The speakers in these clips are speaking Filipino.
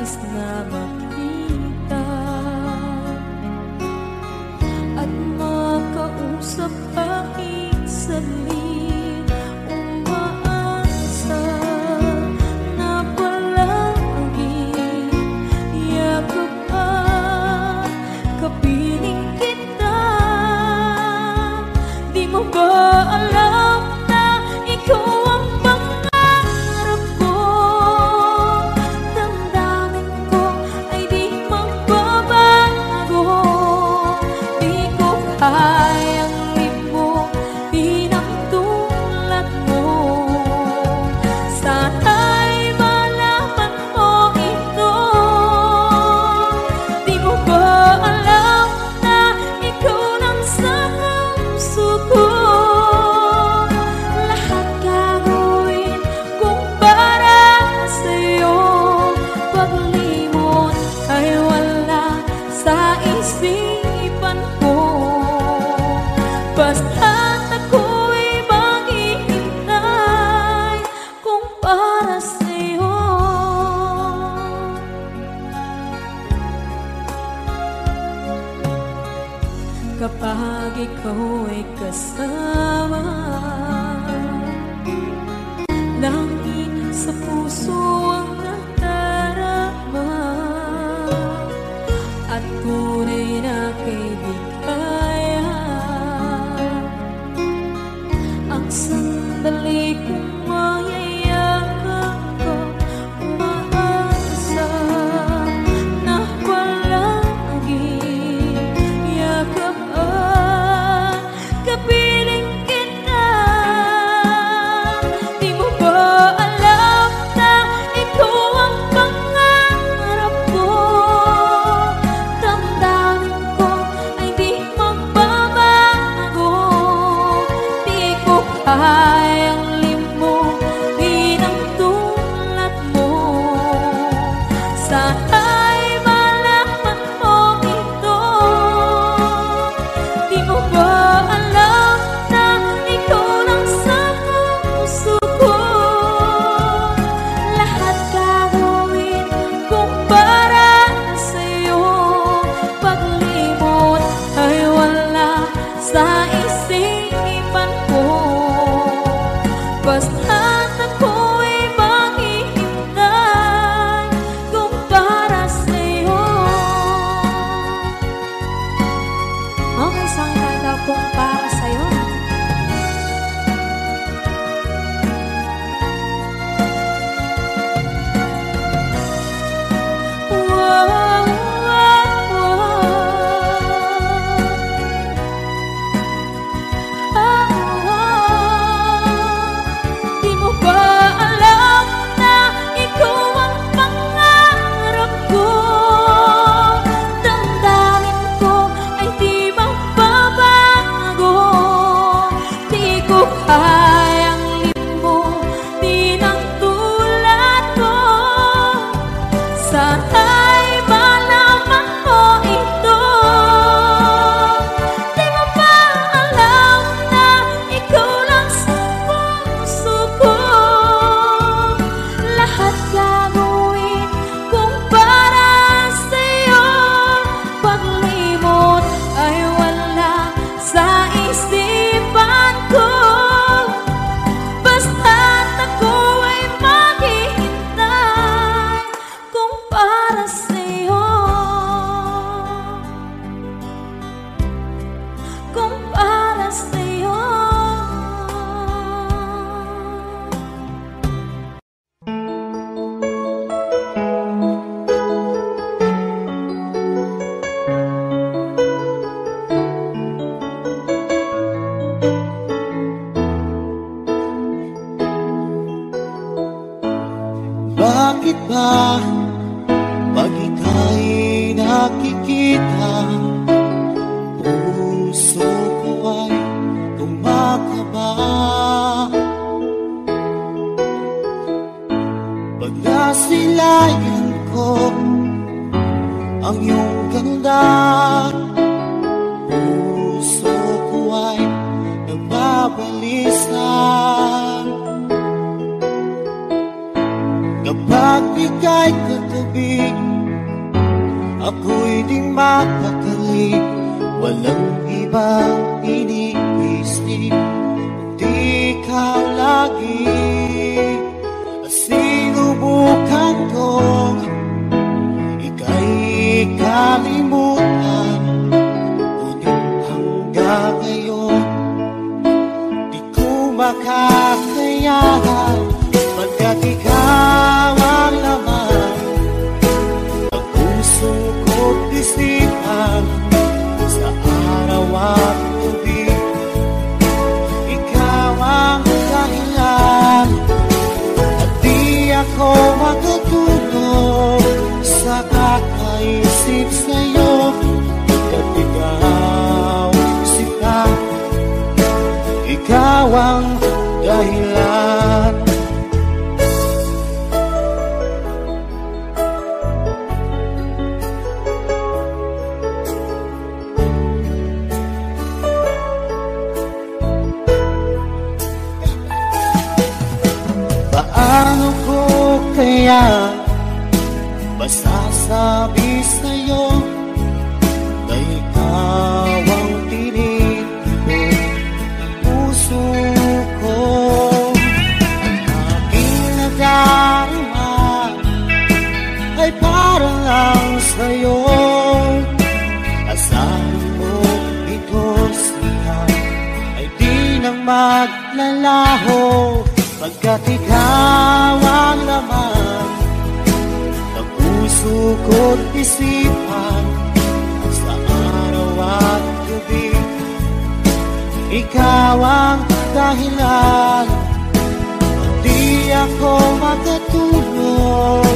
nais na makita at makausap kahit saglit. Umaasa na palagi yakap at kapiling kita. Di mo ba alam na ikaw ang pangarap ko? Damdamin ko ay di magbabago. Di ko kayang limutin ang tulad mo. Sana'y malaman mo ito. Di mo ba alam na ikaw lang sa puso ko? Lahat gagawin kung para sa'yo. Paglimot ay wala sa isipan ko. Basta't ako'y maghihintay kung para sa'yo. Kapag ikaw ay kasama, langit sa puso ang nadarama at tunay na kaibigan. Ang sandali kong mayayakap ko, umaasa na palagi yakap at kapiling kita. Di mo ba alam na ikaw ang pangarap ko? Damdamin ko ay di magbabago. Di ko kayang limutin ang tulad mo. Sana'y malaman mo ito. Di mo ba alam na ikaw lang sa puso ko? Lahat gagawin kung para sa'yo. Paglimot ay wala sa isipan ko. Basta't ako'y maghihintay kung para sa'yo. Okay, isang kanta kung para sa'yo. Wow, wow, Di mo ba alam na ikaw ang pangarap ko? Damdamin ko ay di magbabago. Di ko kayang limutin ang tulad ko. Sana'y malaman mo ito. Di mo ba alam na ikaw lang sa puso ko? Lahat gagawin kung para sa'yo. Paglimot ay wala sa isipan ko. Basta't ako ay maghihintay kung para sa'yo. Kung para sa'yo. Bakit ba pag ika'y nakikita, puso ko ay kumakaba? Pag nasilayan ko ang iyong ganda, puso ko ay nababalisa. Kapag ika'y katabi, ako'y di mapakali. Walang ibang iniisip, kundi ikaw lagi. At sinubukan kong ika'y kalimutan, ngunit hanggang ngayon di ko makakayanan. Pagkat ikaw ang laman ng puso ko't isipan, sa araw at gabi ikaw ang dahilan. At di ako matutulog sa kakaisip sa'yo, pagkat ikaw sita, ikaw ang dahilan. Paano ko kaya masasabi sa'yo na ikaw ang tinitipon ng puso ko? Ang aking nadarama ay para lang sa'yo. Asahan mo ito siya ay di nang maglalaho, pagkat ikaw ang laman ng puso ko't isipan, sa araw at gabi ikaw ang dahilan. Di ako makatulog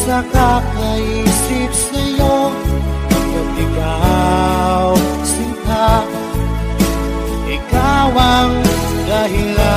sa kakaisip sa'yo, pagkat ikaw sinta, ikaw ang dahilan.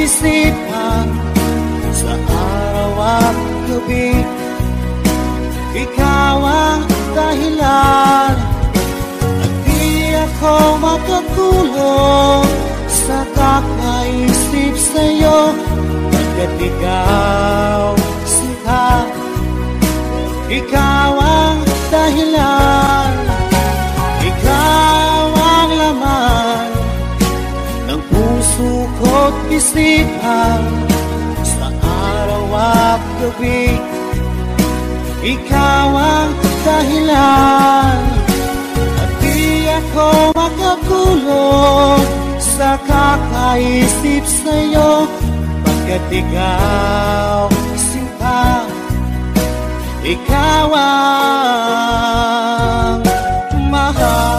Isipan sa araw at gabi, ikaw ang dahilan. At di ako makatulog sa kakaisip sa'yo, pagkat ikaw sinta, ikaw ang dahilan. Ikaw ang laman ng puso ko't isipan, sa araw at gabi ikaw ang dahilan. At di ako makatulog sa kakaisip sa'yo, pagkat ikaw sinta, ikaw ang mahal.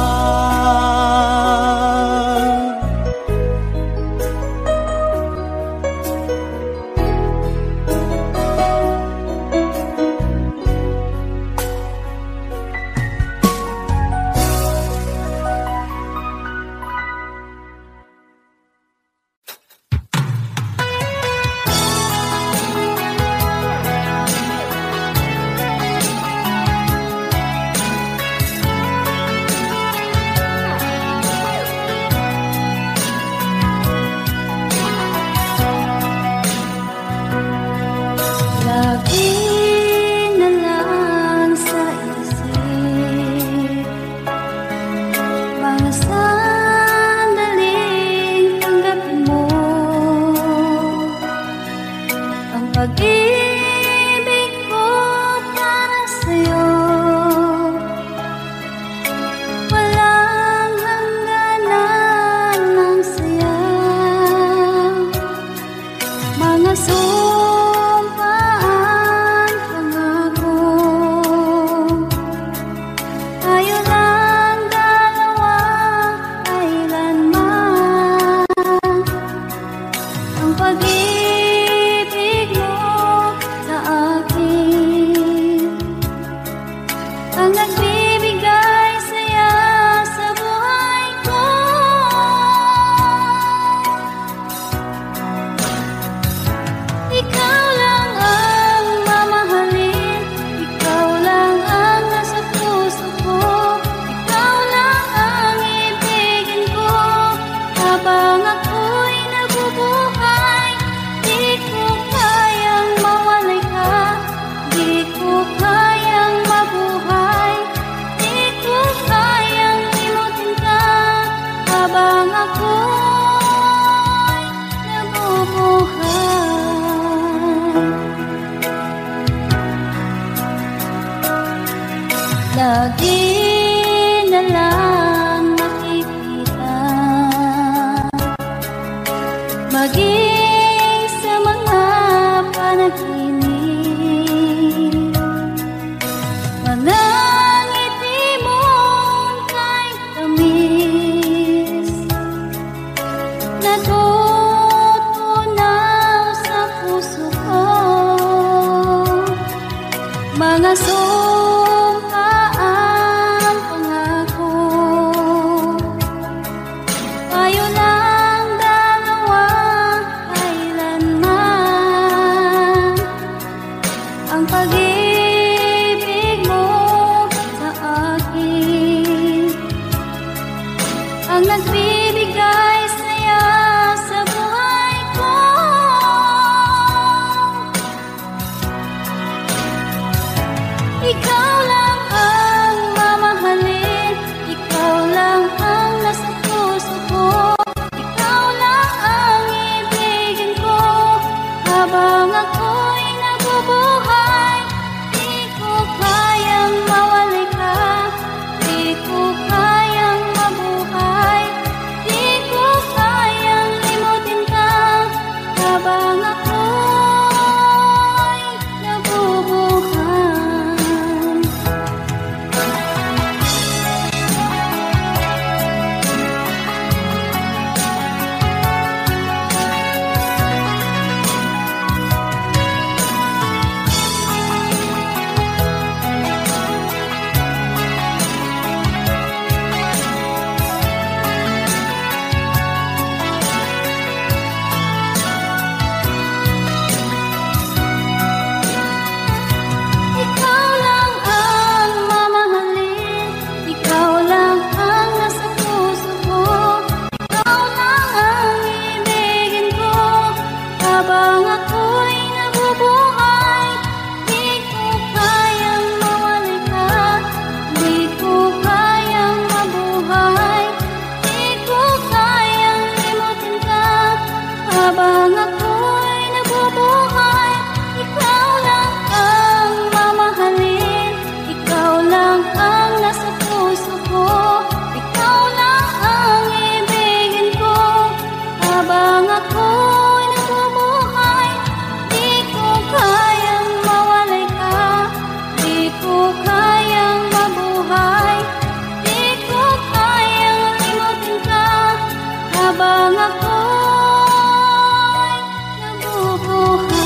di na lang makikita. Maging sa mga panaginip, manangiti mong kay tamis, natutunaw sa puso ko. Mga sumpaang pangako, tayo lang dalawa kailanman. Ang pag-ibig mo sa akin ang nagbibigay saya sa buhay ko. Ikaw lang ang mamahalin, ikaw lang ang nasa puso ko, ikaw lang ang ibigin ko. Habang ako'y nabubuhay, di ko kayang mawali ka, di ko kayang mabuhay, di ko kayang limutin ka. Habang ako'y nabubuhay. Ikaw lang ang mamahalin, ikaw lang ang nasa puso ko, ikaw lang ang ibigin ko. Habang ako'y nabubuhay, di ko kayang mawali ka, di ko kayang mabuhay, di ko kayang limutin ka. Habang ako'y nabubuhay, ikaw lang ang mamahalin, ikaw lang ang nasa puso ko, ikaw lang ang ibigin ko. Habang ako'y nabubuhay, di ko kayang mawalay ka, di ko kayang mabuhay, di ko kayang limutin ka. Habang ako'y nabubuhay.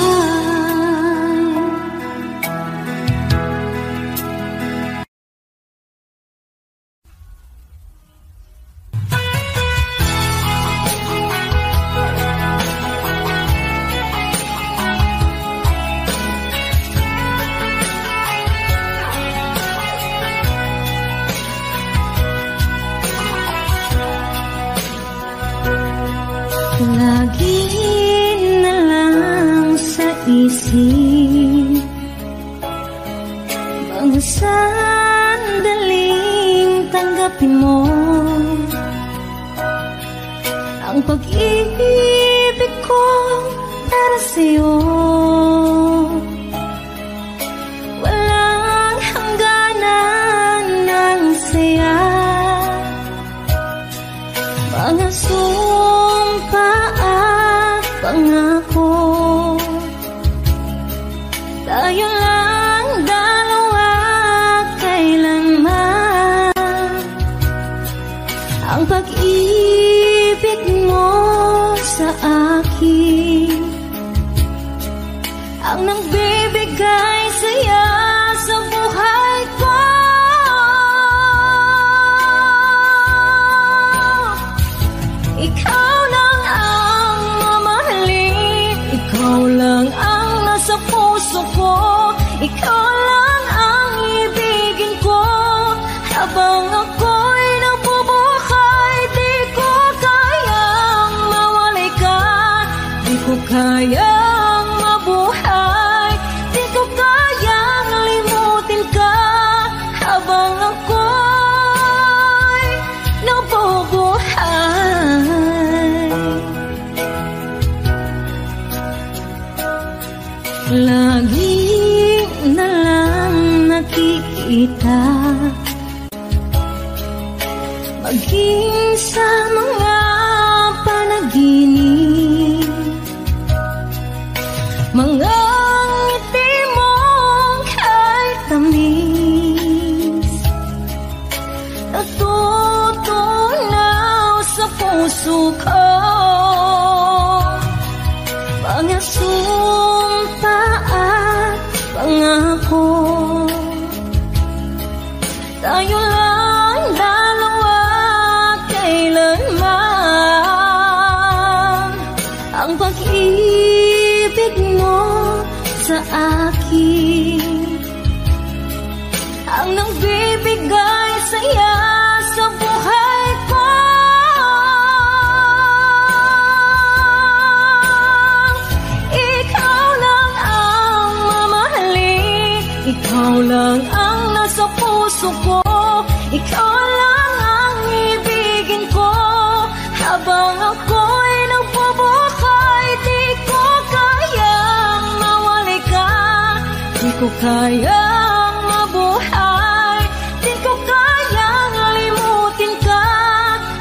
Lagi na lang sa isip mga sandaling tanggapin mo ang pag-ibig ko para sa'yo. Walang hangganan ng saya, mga sumpa at pangako, tayo lang dalawa kailanman. Ang pag-ibig mo sa akin ang nagbibigay saya sa buhay ko. Ikaw lang ang mamahalin, ikaw lang ang nasa puso ko, ikaw lang ang ibigin ko. Habang ako'y nabubuhay, di ko kayang mawalay ka, di ko kayang mabuhay, di ko kayang limutin ka. Habang ako'y nabubuhay, lagi na lang nakikita Gising sa mga panaginip, mga ngiti mong kahit tamis, natutunaw sa puso ko. Mga sumpa at pangako, tayo lang dalawa kailanman. Ang pag-ibig mo sa akin ang nagbibigay saya sa buhay ko. Ikaw lang ang mamahalin, ikaw lang ang nasa puso ko, ikaw lang ang ibigin ko. Habang ako'y nagbubuhay, di ko kayang mawali ka, di ko kayang mabuhay, di ko kayang limutin ka.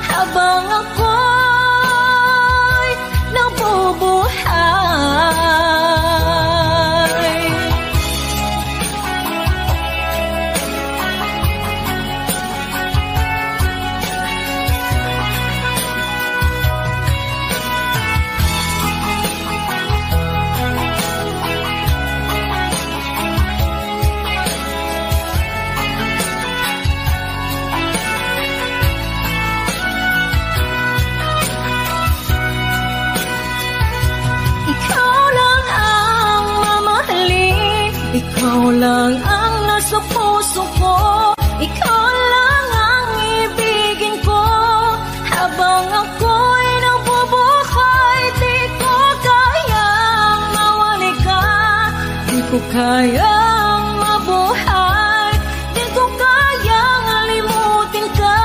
Habang ako'y nabubuhay. Ikaw lang ang nasa puso ko, ikaw lang ang ibigin ko. Habang ako'y nabubuhay, di ko kayang mawali ka, di ko kayang mabuhay, di ko kayang limutin ka.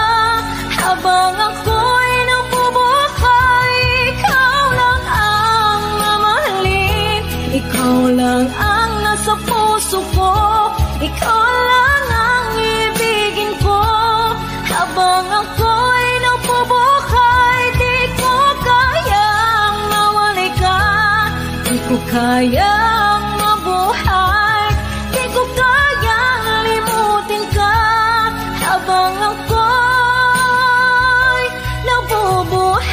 Habang ako'y nabubuhay, ikaw lang ang mamahalin, ikaw lang ang nasa puso ko, ikaw lang ang ibigin ko. Habang ako'y nabubuhay, di ko kayang mawali ka, di ko kayang mabuhay, di ko kayang limutin ka. Habang ako'y nabubuhay.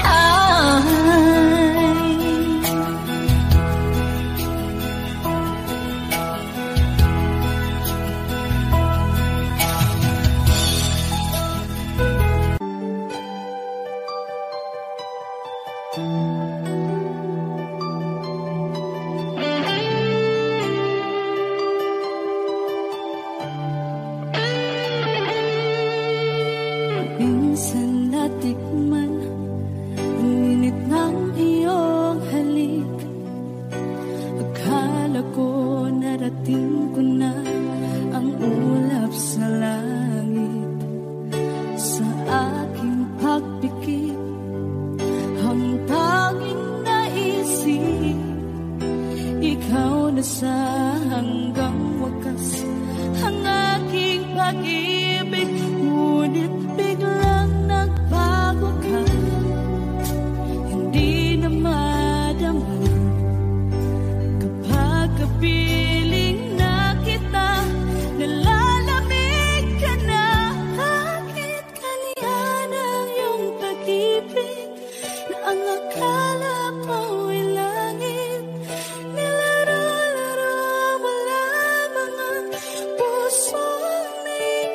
Minsan natikman ang init ng iyong halik. Akala ko narating ko na ang ulap sa langit. Sa aking pagpikit, ang tanging naisip, ikaw na sa hanggang wakas ang aking pag-ibig. Ngunit biglang nagbago ka, hindi na madama. Kapag kapiling na kita, nalalamig ka na. Bakit kaliyan ang iyong pag-ibig na ang akala ko'y langit? Nilaro-laro mo lamang ang pusong may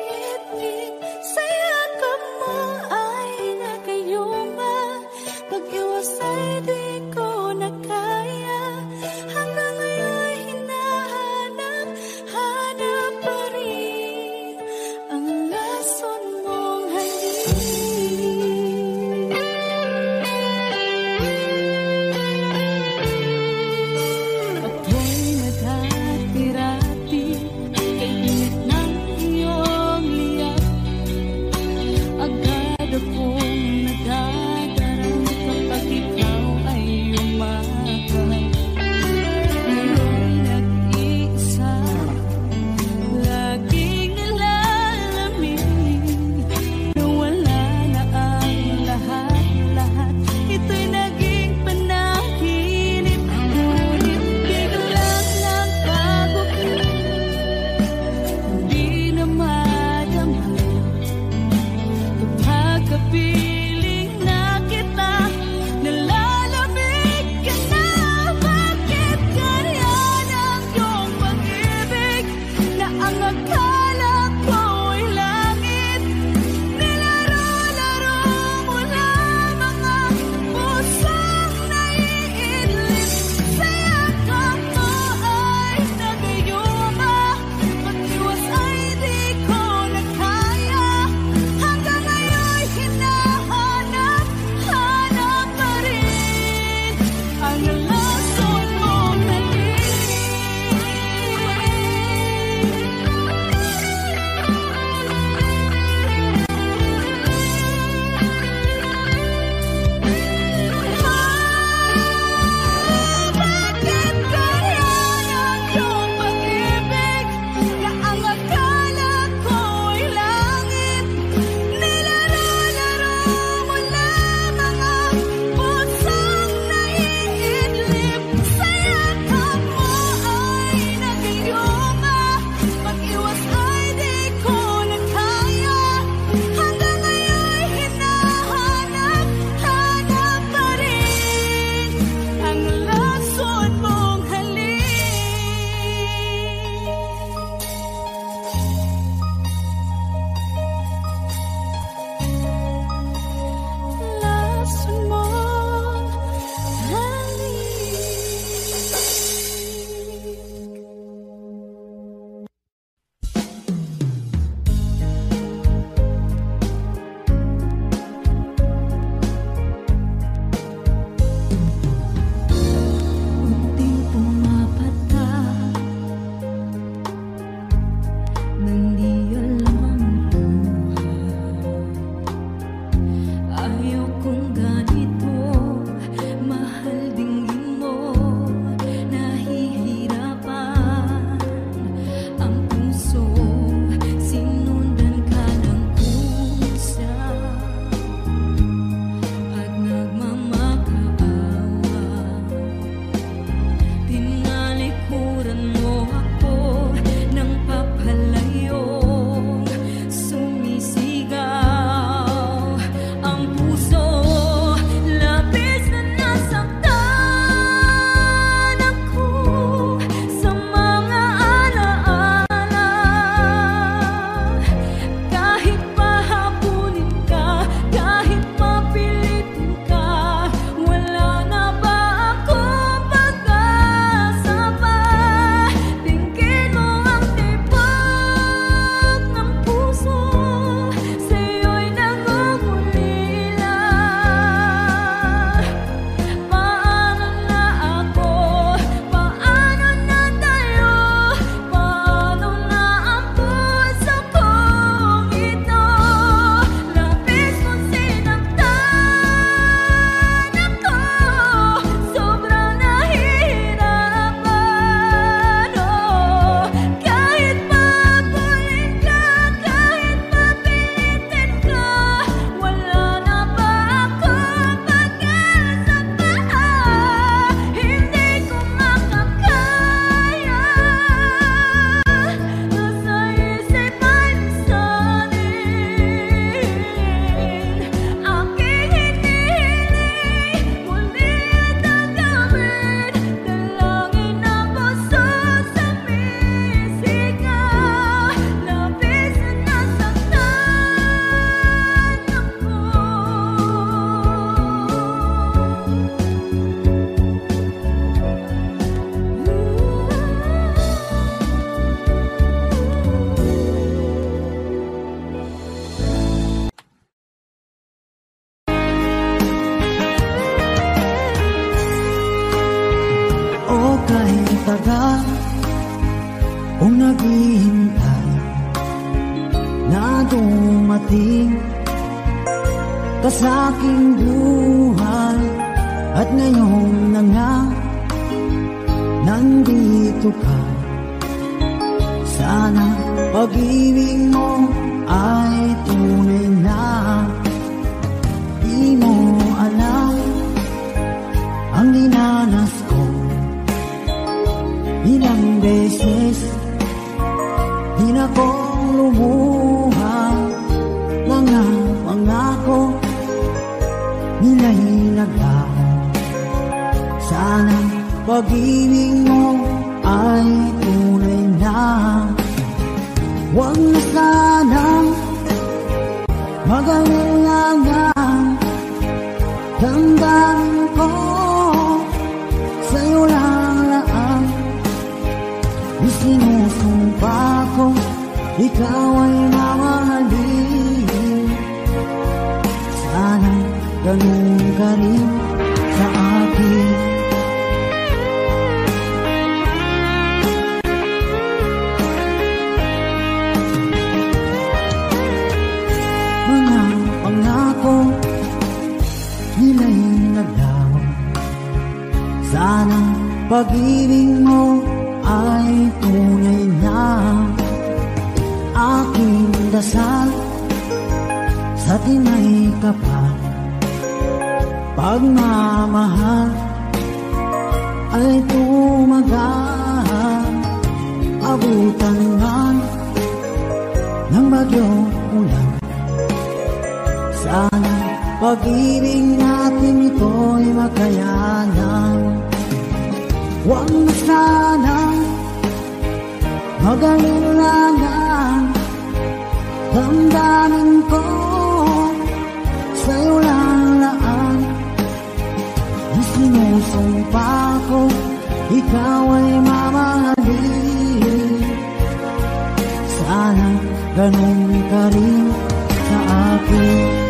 dumating ka sa aking buhay, at ngayon na nga nandito ka. Sana pag-ibig mo ay tunay na. Di mo alam ang dinanas ko, ilang beses di na ko lumuha. Mga pangako nila'y naglaho. Sana pag-ibig mo ay tunay na. Huwag na sanang mag-alinlangan, damdamin ko sa'yo lang laan. Isinusumpa ko, ikaw ay mamahalin. Sana ganun ka rin sa akin. Mga pangako nila'y naglaho. Sana pag-ibig mo ay tunay na. Aking dasal sa tinay kapal, pagmamahal ay tumagal. Abutan man ng bagyong ulan, sana pag-ibig natin ito'y makayanan. Huwag na sanang mag-alinlangan, damdamin ko sa'yo lang laan. Isinusumpa ko, ikaw ay mamahalin. Sana ganun ka rin sa akin.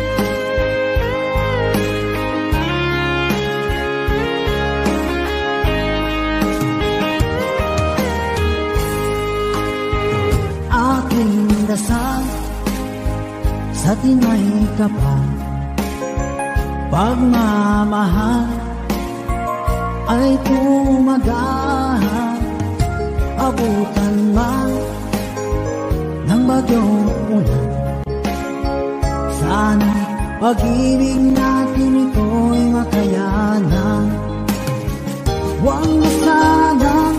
Aking dasal sa tinay kapal, pagmamahal ay tumagal. Abutan man ng bagyong ulan, sana pag-ibig natin ito'y makayanan. Huwag na sanang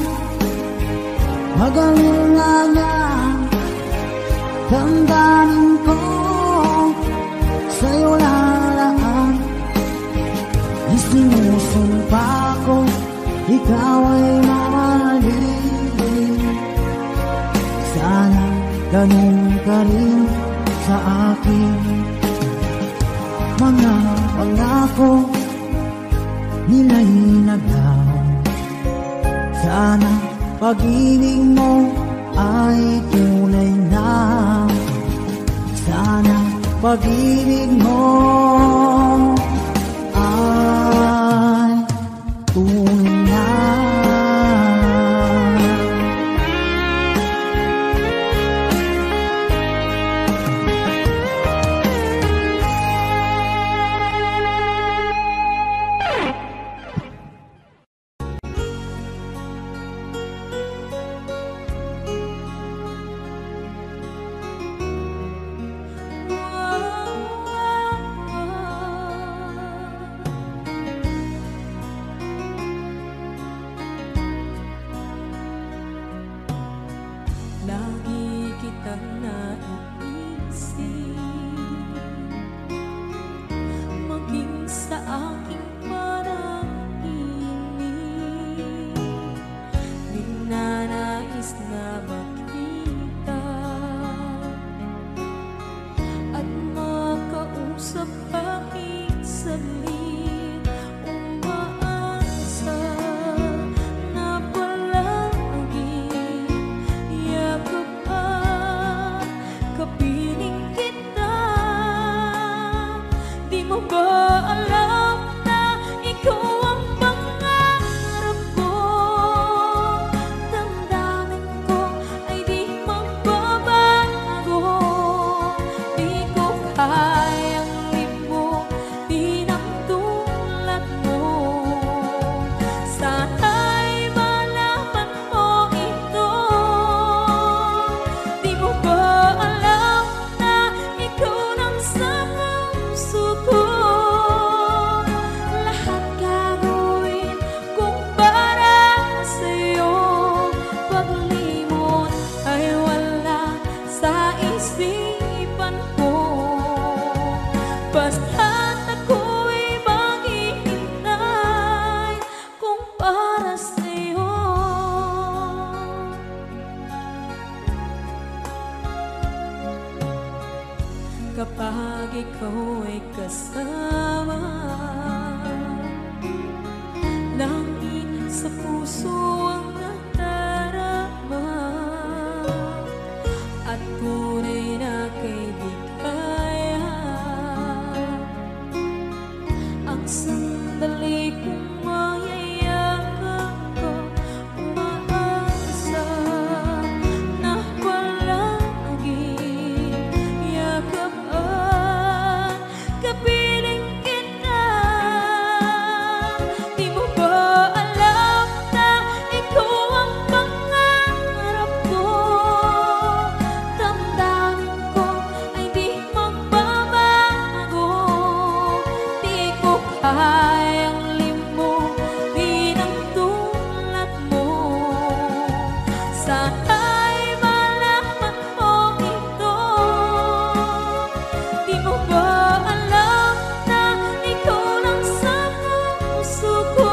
mag-alinlangan, damdamin ko sa'yo lalaan. Isinusumpa ko, ikaw ay mamahalin. Sana ganun ka rin sa akin. Mga pangako nila'y naglaho. Sana pag-ibig mo ay tunay na. Sana pag-ibig mo ay tunay na. kayang libo, di nang tulad mo. Sana'y malaman mo ito. Di mo ba alam na ikaw lang sa puso ko? Lahat gagawin kung para sa'yo. Paglimot ay wala sa isipan ko. Basta't ako'y maghihintay kung para sa'yo. Kapag ikaw ay kasama, langit sa puso ang nadarama, at tunay na kaibigan. Ang sandali kong mayayakap ko, umaasa na palaging yakap at kapiling kita. Di mo ba alam na ikaw ang pangarap ko? Damdamin ko ay di magbabago. Di ko kayang limutin ang tulad mo. Sana'y malaman mo ito. Di mo ba alam na ikaw lang sa puso ko?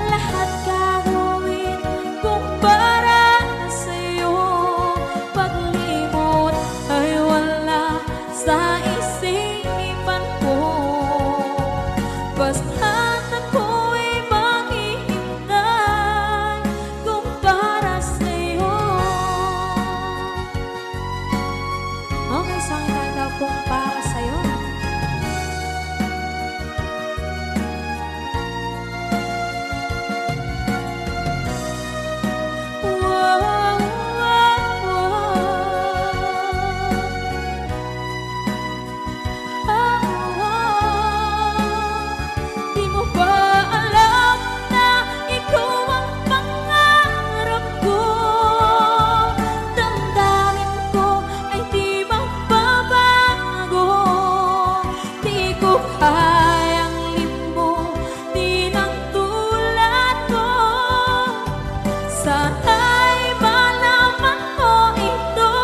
Lahat gagawin kung para sa'yo. Paglimot ay wala sa isipan ko. Basta't ako'y maghihintay kung para sa'yo. Okay, saan kanta kung para sa'yo? Wow, wow, Di mo ba alam na ikaw ang pangarap ko? Damdamin ko ay di magbabago. Di ko kayang limutin ang tulad mo. Sana'y malaman mo ito.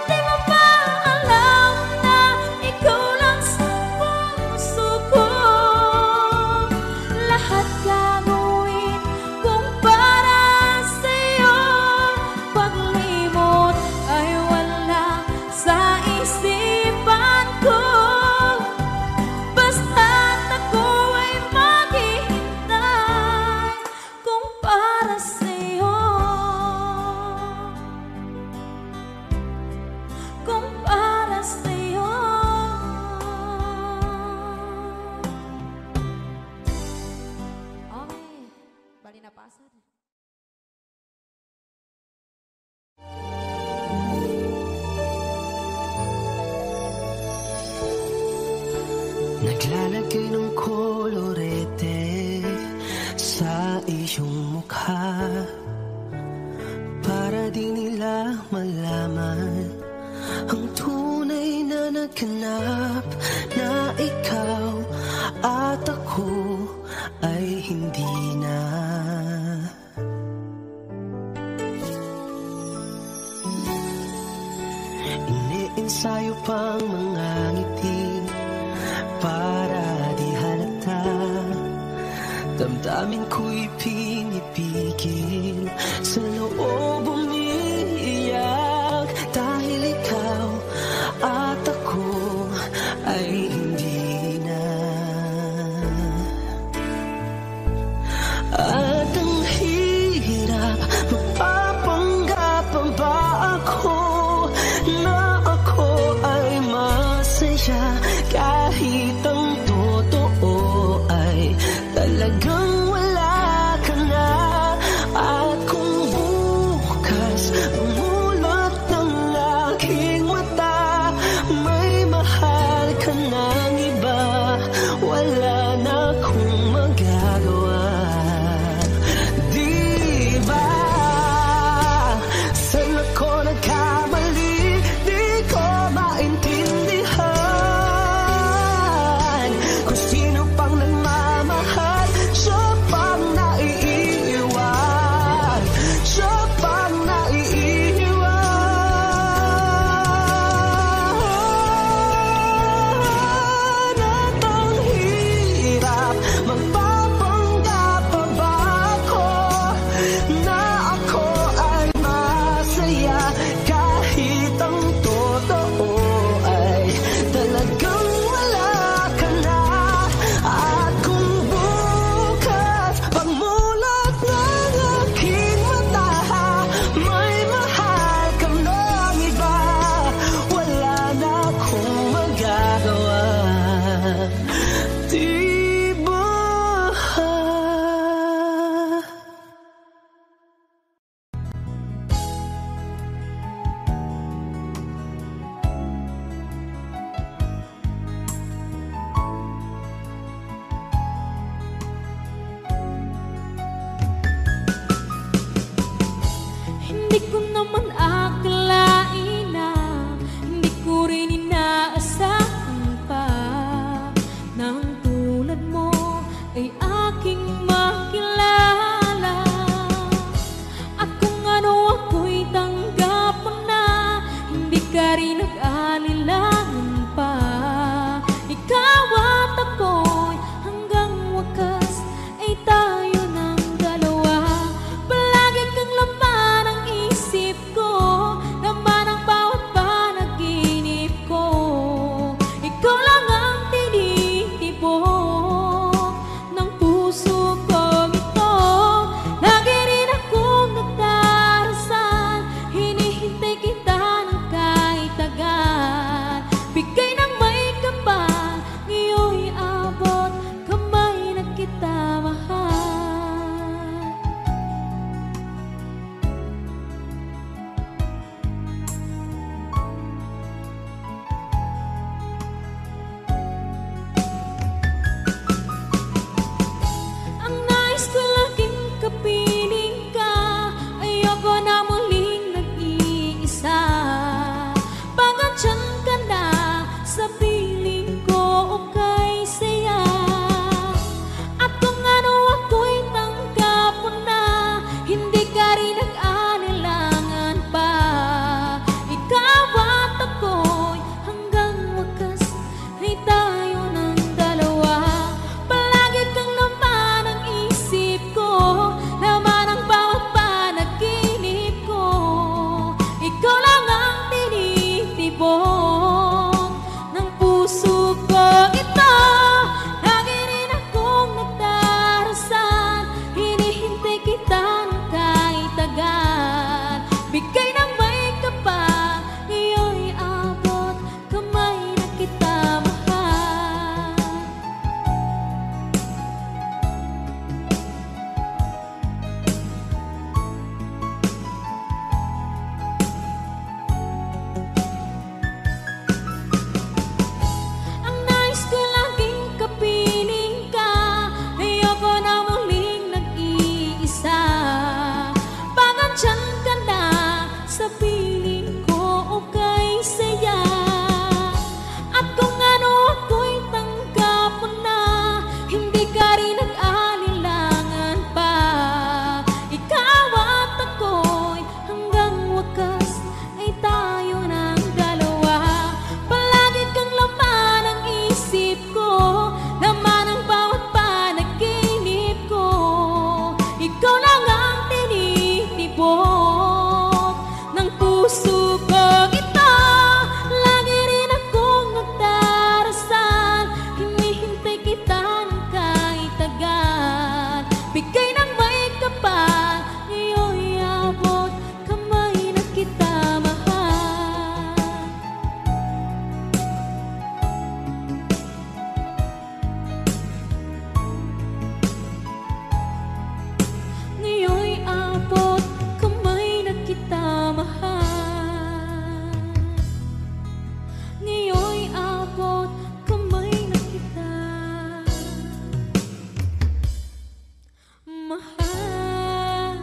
Di mo ba alam na ikaw lang sa puso ko? Lahat gagawin kung para sa'yo. Paglimot ay wala sa isipan ko. Basta't ako ay maghihintay kung para sa'yo. Kung para sa'yo. Okay, bali na pasad. Naglalagay ng kolorete sa iyong mukha para di nila malaman ang tunay na naghanap, na ikaw at ako ay hindi na. Iniensayo pang mga ngiti para di halata. Damdamin ko'y pinipigil, sa loob umiiyak, dahil ikaw at ako ay hindi na. At ang hirap, magpapanggap pa ba ako na ako ay masaya, kahit ang totoo ay talagang wala ka nag-alilangan pa. Ikaw at ako'y hanggang wakas ay tayo ng dalawa. Palagi kang laman ng isip ko, laman ang bawat panaginip ko. Ikaw lang ang tinitibok ng puso kong ito. Lagi rin akong nagdarasal, hinihintay kita ng kahit agad. Bigay ng may kapal, ngayon'y abot kamay na kita mahal. Ang nais ko laging kapiling ka, ayoko na muling nag-iisa. Pagandyan ka na sa piling ko, okay saya. At kung ano ako'y tanggap mo na, hindi ka rin nag-anilangan pa. Ikaw at ako'y hanggang wakas ay tayo ng dalawa. Palagi kang laman ng isip ko, laman ang bawat panaginip ko. Ikaw lang ang tinitibok ng puso ko ito. Lagi rin akong nagdarasal, hinihintay kita ng kahit agad. Bigay ng may kapal, ngayon'y abot kamay na kita mahal. Ang nais ko laging kapiling ka, ayoko na muling nag-iisa. Pagandyan ka na sa piling ko, okay saya. At kung ano ako'y tanggap mo na, hindi ka rin nag-alilangan pa. Ikaw at ako'y hanggang wakas ay tayo ng dalawa. Palagi kang laman ng isip ko, laman ang bawat panaginip ko. Ikaw lang ang tinitibok ng puso ko ito. Lagi rin akong nagdarasal, hinihintay kita ng kahit agad. Bigay ng may kapal, ngayon'y abot kamay na kita mahal. Ngayon'y abot kamay na kita mahal. Ngayon'y abot kamay na kita mahal.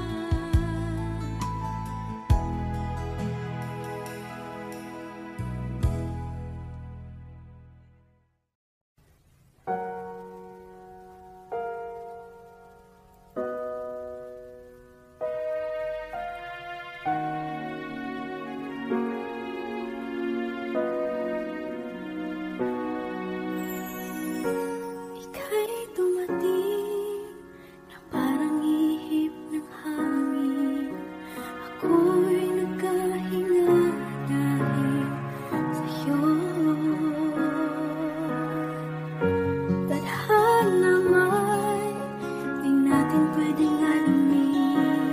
Ika'y dumating na parang ihip ng hangin. Ako'y nagkahinga dahil sa'yo. Tadhana may di natin pwedeng alamin.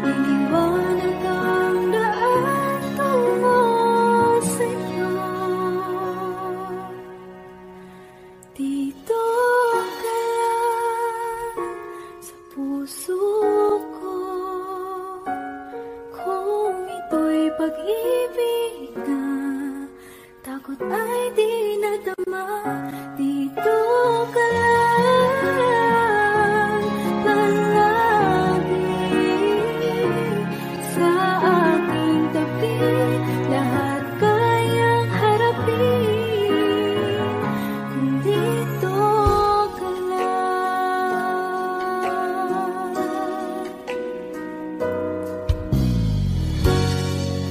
Liliwanag ang daan tungo sa'yo. Dito ka lang sa puso ko. Kung ito'y pag-ibig na takot ay di nadama. Dito ka lang palagi sa aking tabi. Lahat kayang harapin kung dito ka lang.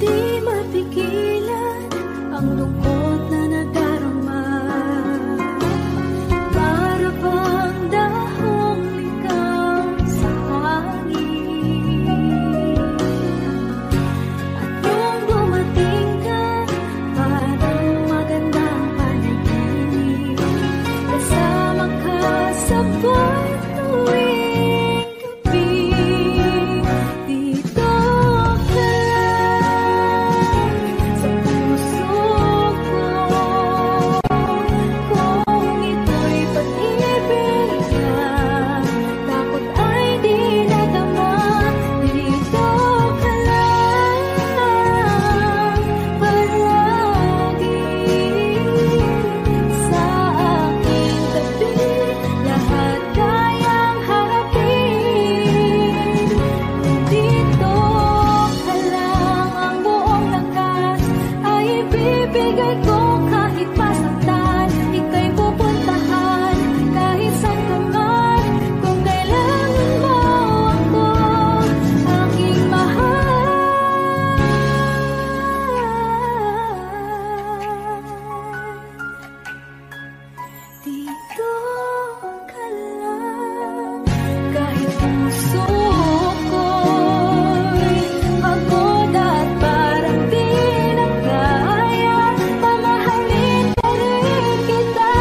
Di mapigilan ang lungkot na nadarama. Para bang dahong ligaw sa hangin. At nung dumating ka, parang magandang panaginip. Kasama ka sa buwan tuwing gabi. Dito ka lang sa puso ko. Kung ito'y pag-ibig ka, takot ay di nadama. Dito ka lang palagi sa aking tabi. Lahat kayang harapin. Dito ka lang, ang buong lakas ay ibibigay ko kahit masaktan. Ika'y pupuntahan kahit saan ka man. Kung kailangan mo ako, aking mahal. Dito ka lang, kahit puso ko'y pagod at parang di na kaya. Mamahalin pa rin kita.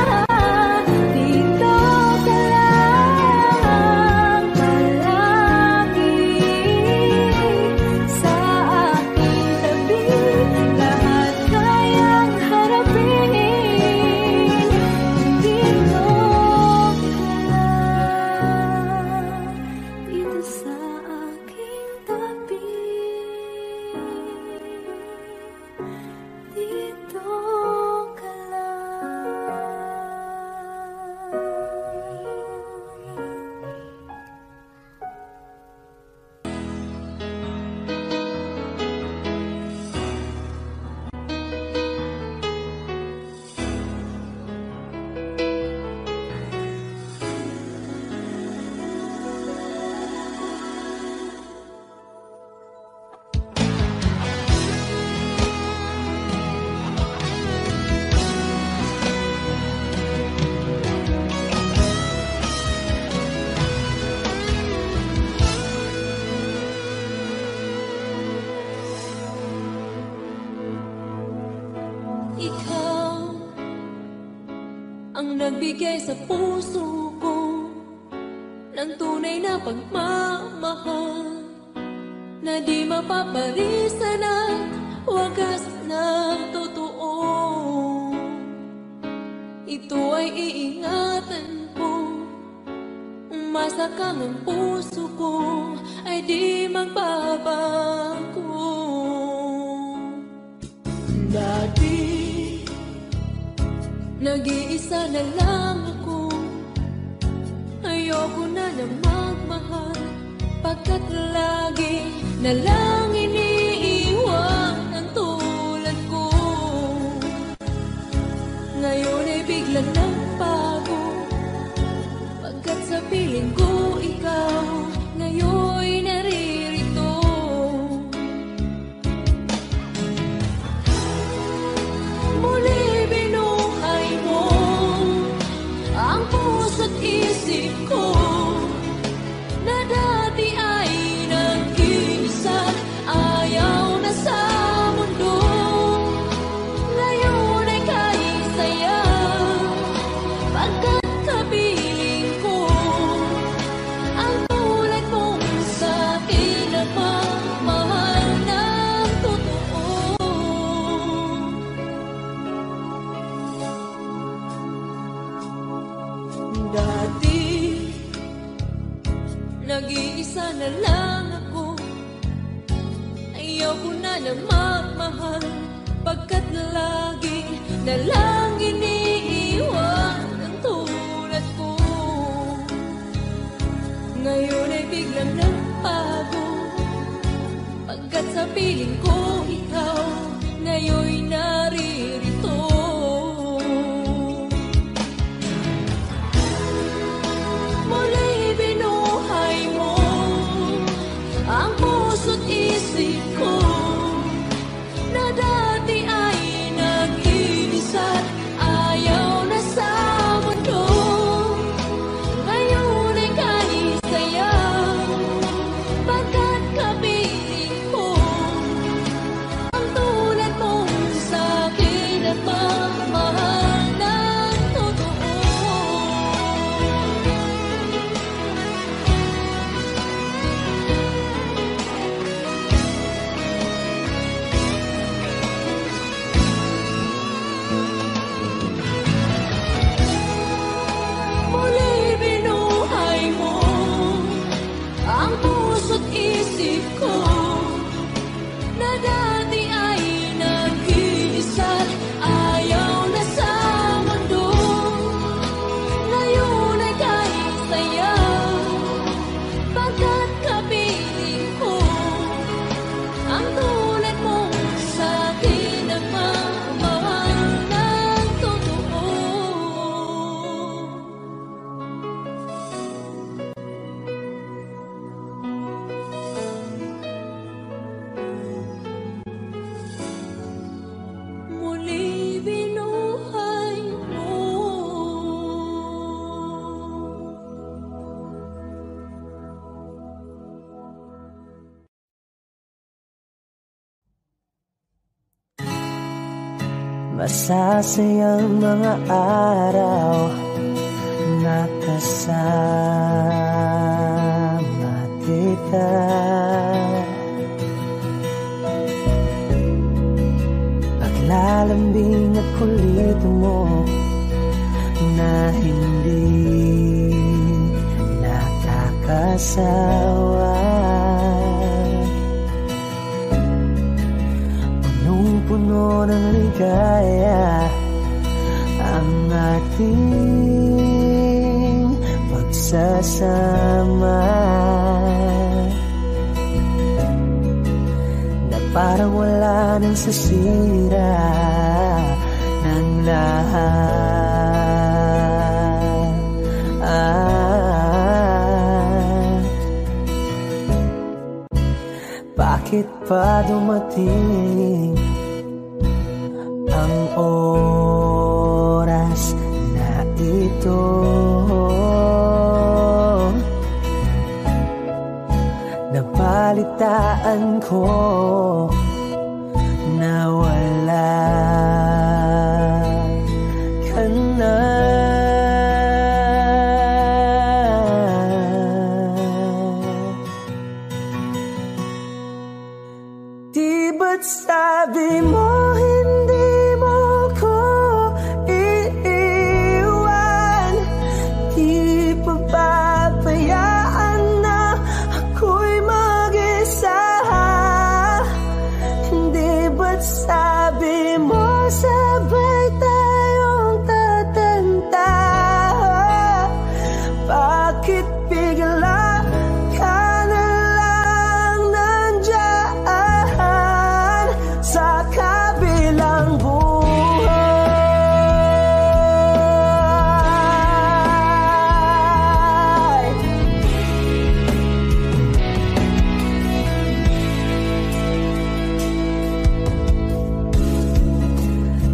Dito ka lang palagi sa aking tabi. Lahat kayang harapin. Dito ka lang, dito sa aking tabi. Dito ka Ikaw ang nagbigay sa puso ko ng tunay na pagmamahal na di mapaparisan at wagas na totoo. Ito ay iingatan ko, masakang ang puso ko ay di magbabago. Dati nag-iisa na lang ako. Ayoko na na magmahal, pagkat lagi na lang iniiwan ang tulad ko. Ngayon ay biglang nagbago, pagkat sa piling ko ikaw ngayon naririto. Muli binuhay mo ang puso't isip ko na dati ay nag-iisa, ayaw na sa mundo. Ngayon ay kahit saya, pagkat kapiling ko ang tulad mong sa akin na pagmamahal ng totoo. Dati nag-iisa na lang ako. Ayaw ko na na magmahal, pagkat lagi na lang iniiwan ang tulad ko. Ngayon ay biglang nagbago, pagkat sa piling ko ikaw ngayon naririto. Muli binuhay mo ang puso't isip ko na dati ay nag masasayang mga araw na kasama kita. Paglalambing at kulit mo na hindi nakakasawa, punong-puno ng ligaya ang ating pagsasama, na parang wala nang sasira ng lahat. Bakit pa dumating ang oras na ito? Nabalitaan ko na wala ka na. Di ba't sabi mo hindi mo ko iiwan? Di pa papayaan na ako'y mag-isa? Hindi ba't sabi mo sabay tayong tatanda? Bakit bigla ka na lang nandyan sa kabilang buhay?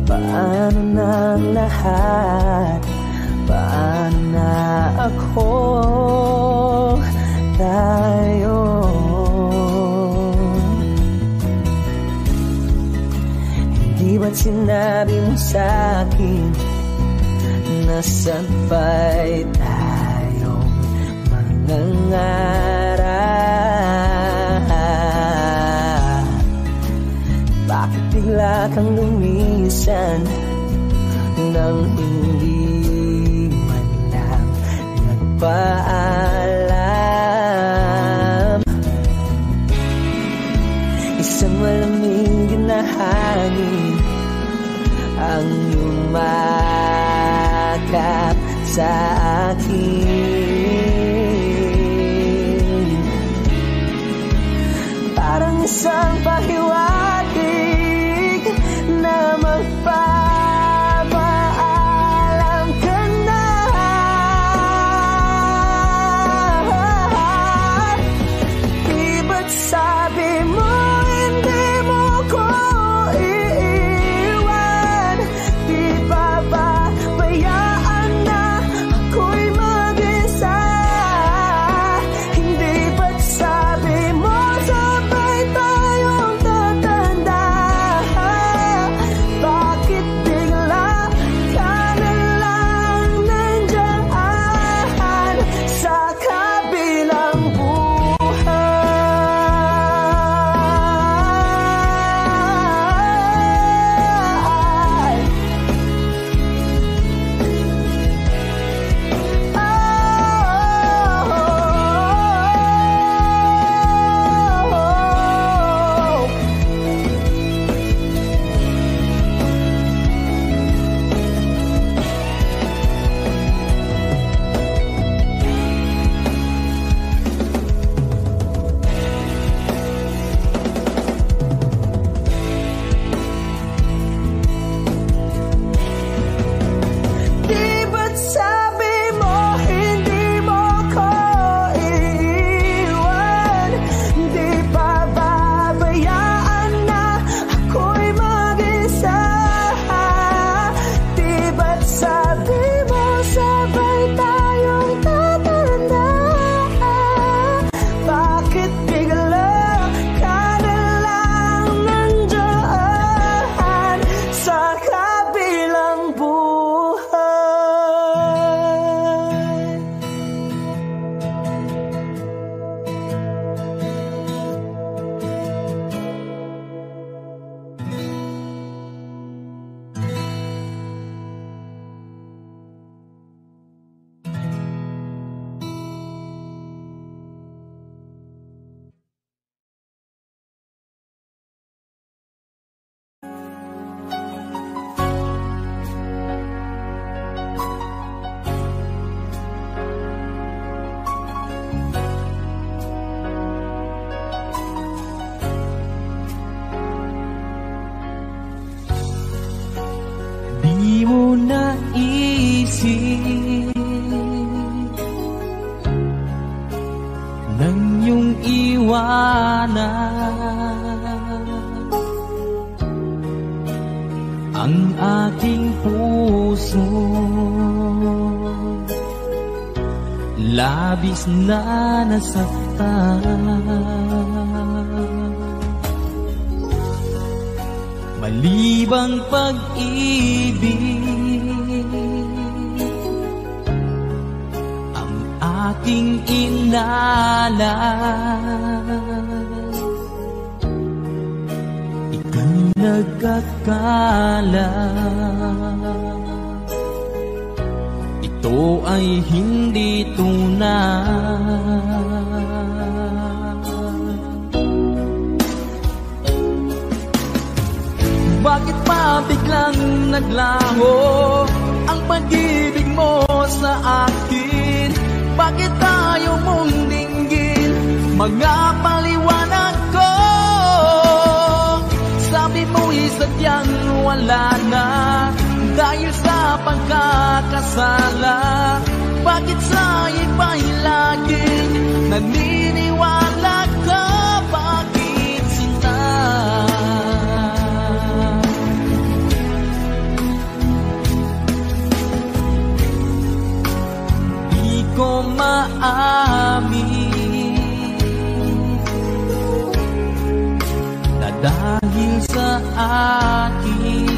Paano na ang lahat? Paano na ako? Tayo hindi ba't sinabi mo sa'kin na sabay tayong mangangarap? Bakit bigla kang lumisan nang hindi man lang nagpaalam? Isang malamig na hangin ang yumakap sa akin, parang isang pahiwatig na magpapaalam ka na. Di ba't sabi mo hindi mo ko iiwan? Di ba bayaan na ako'y mag-isa? Hindi ba't sabi mo sabay tayong tatanda? di mo naisip nang iyong iwanan ang aking puso. Labis na nasaktan, malibang pag-ibig ang aking inalan. Ika'y nagkakala ito ay hindi tunay. Bakit pa biglang naglaho ang pag-ibig mo sa akin? Bakit tayo mong dinggin mga paliwanag ko? Sabi mo'y sadyang wala na dahil sa pagkakasala. Bakit sa iba'y laging naniniwala ka? Bakit sinta? Di ko maamin na dahil sa akin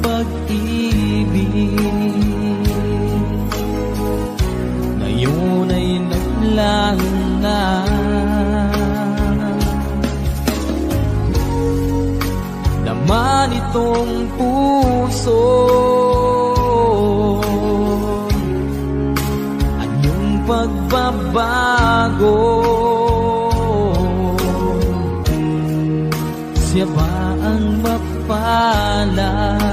pag-ibig ngayon ay naglaho na. Naman itong puso anyong pagbabago, siya ba ang mapalad?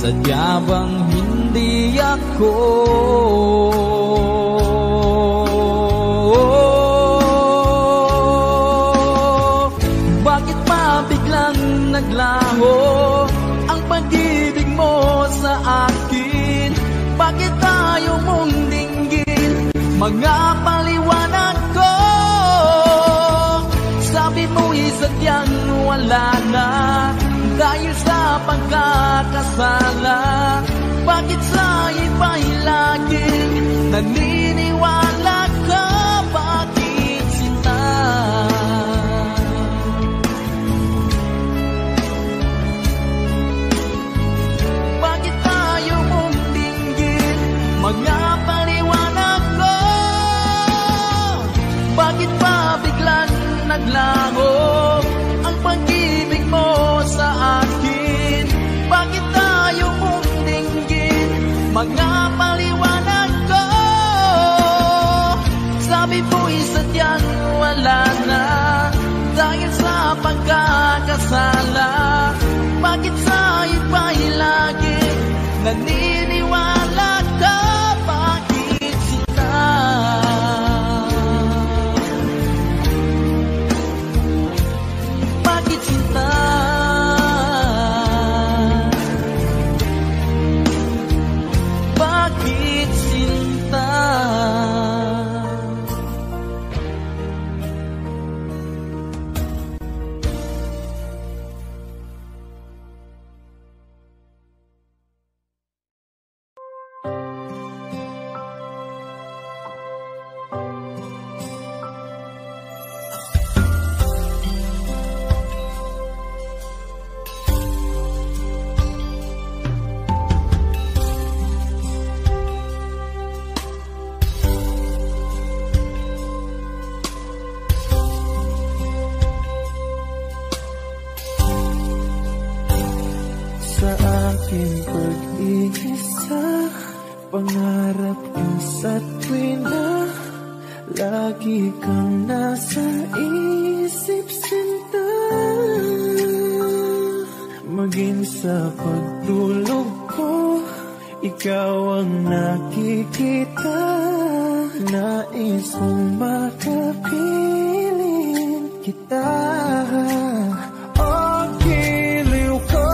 Sadya bang hindi ako? Bakit pa biglang naglaho ang pag-ibig mo sa akin? Bakit tayo mong dinggin mga paliwanag ko? Sabi mo'y sadyang wala na dahil sa pagkakasala. Bakit sa iba'y laging naniniwala ka? Bakit sinta? Bakit tayo mong dinggin mga paliwanag ko? Bakit pa biglang naglaho ang pag-ibig mo sa akin? Bakit tayo mong dinggin mga paliwanag ko? Sabi mo'y sadyang wala na dahil sa pagkakasala. Bakit sa iba'y lagi naniniwala ka? Bakit sinta? Bakit sinta? Bakit sinta? Sa aking pag-iisa, pangarap yung sa tuwina, lagi kang nasa isip, sinta. Maging sa pagtulog ko, ikaw ang nakikita. Nais mong makapiling kita. Oh, giliw ko,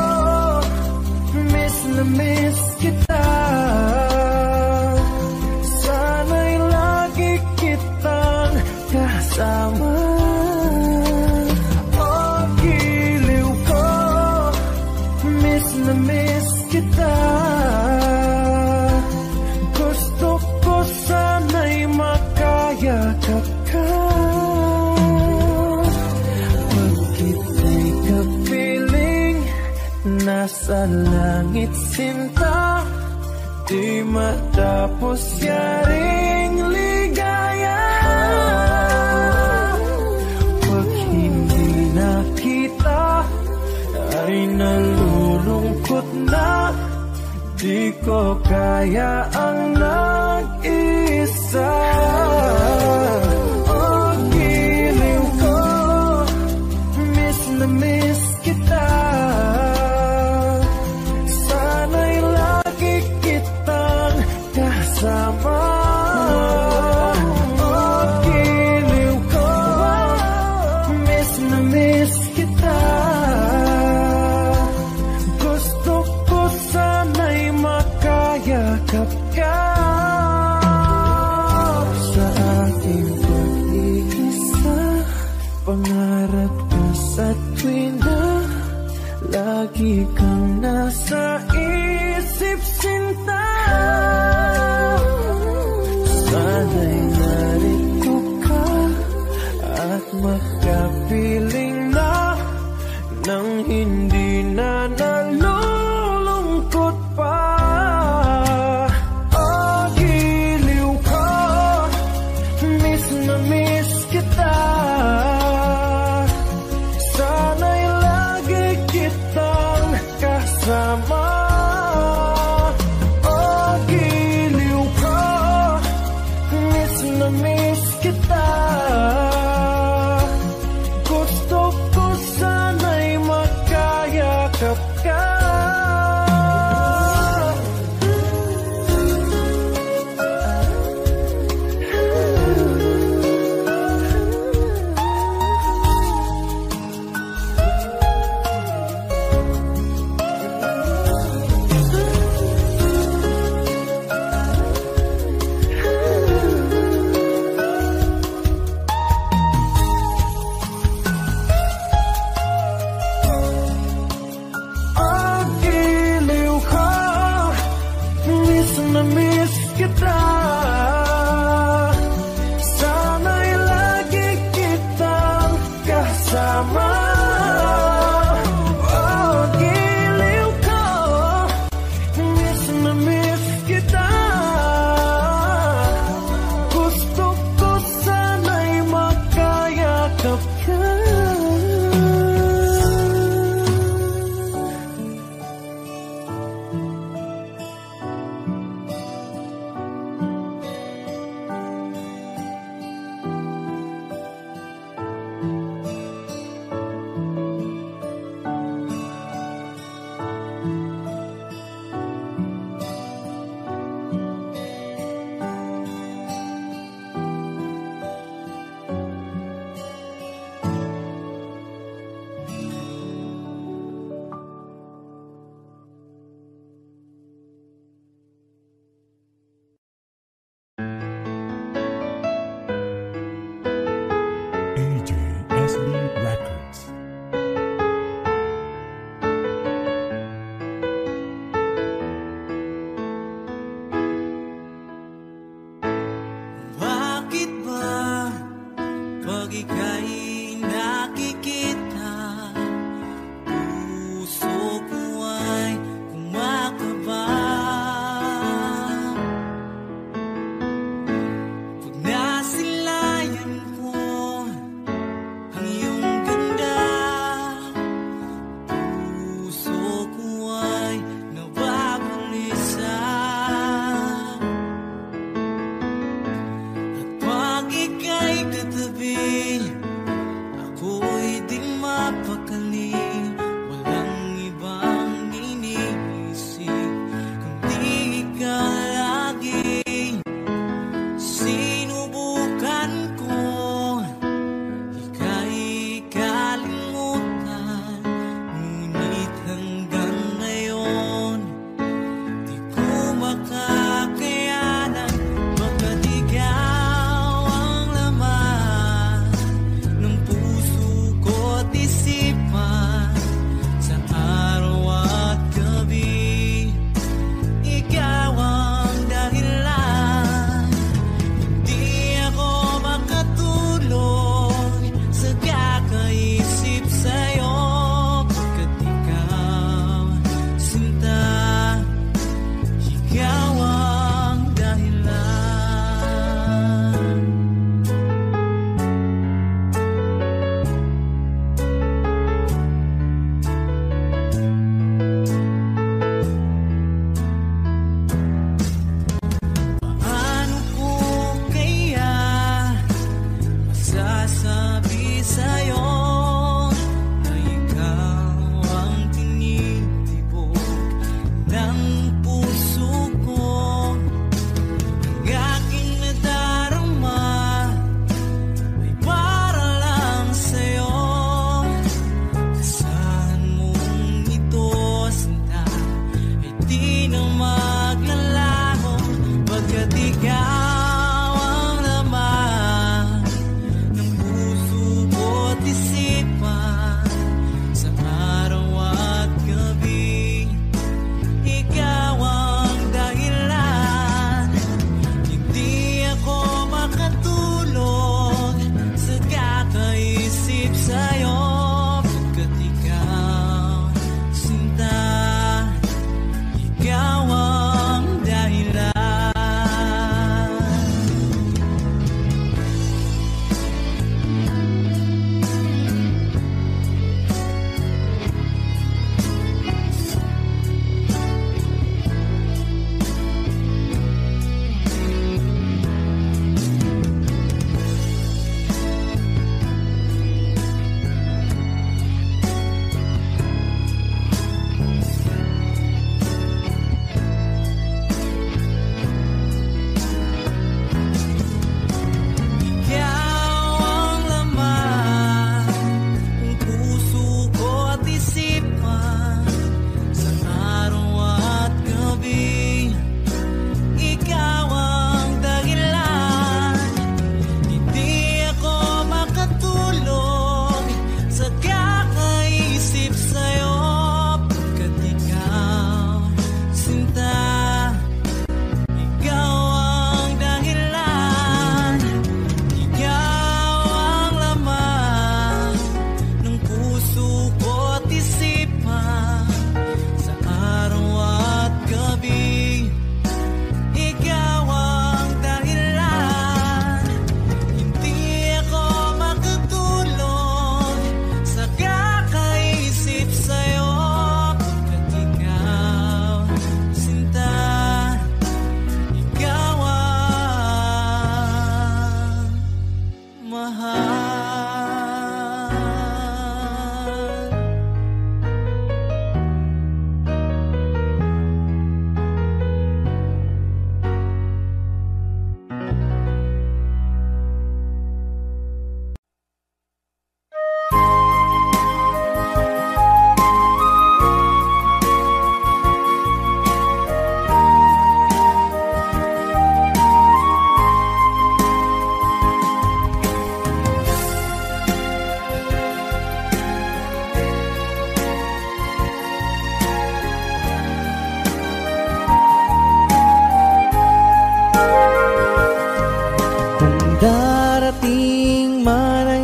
miss na miss kita. Sana'y lagi kitang kasama. Oh, giliw ko, miss na miss kita. Gusto ko sana'y makayakap ka. Pag kita'y kapiling nasa langit sinta, di matapos yaring ligaya. Pag hindi nakita ay nalulungkot na, di ko kaya ang nag-isa. Oh, giliw ko, miss na miss kita. Sana'y lagi kitang kasama. Oh, giliw ko, miss na miss kita. Gusto ko sana'y makayakap ka. Sa aking pag-iisa, pangarap ka sa tuwing na lagi kang nasa isip sinta. Sana'y narito ka at makapiling na nang hindi na nalulungkot pa. Oh, giliw ko, miss na miss kita. Sana'y lagi kitang kasama. Oh, giliw ko, miss na miss kita. Gusto ko sana'y makayakap ka. Oh, giliw ko, miss na miss kita. Sana'y lagi kitang kasama. Oh, giliw ko, miss na miss kita. Gusto ko sana'y makayakap ka. AJSB Records. Bakit ba pag ika'y nakikita, puso ko ay kumakaba? Pag nasilayan ko ang iyong ganda, puso ko ay nababalisa. At pag ika'y katabi, ako'y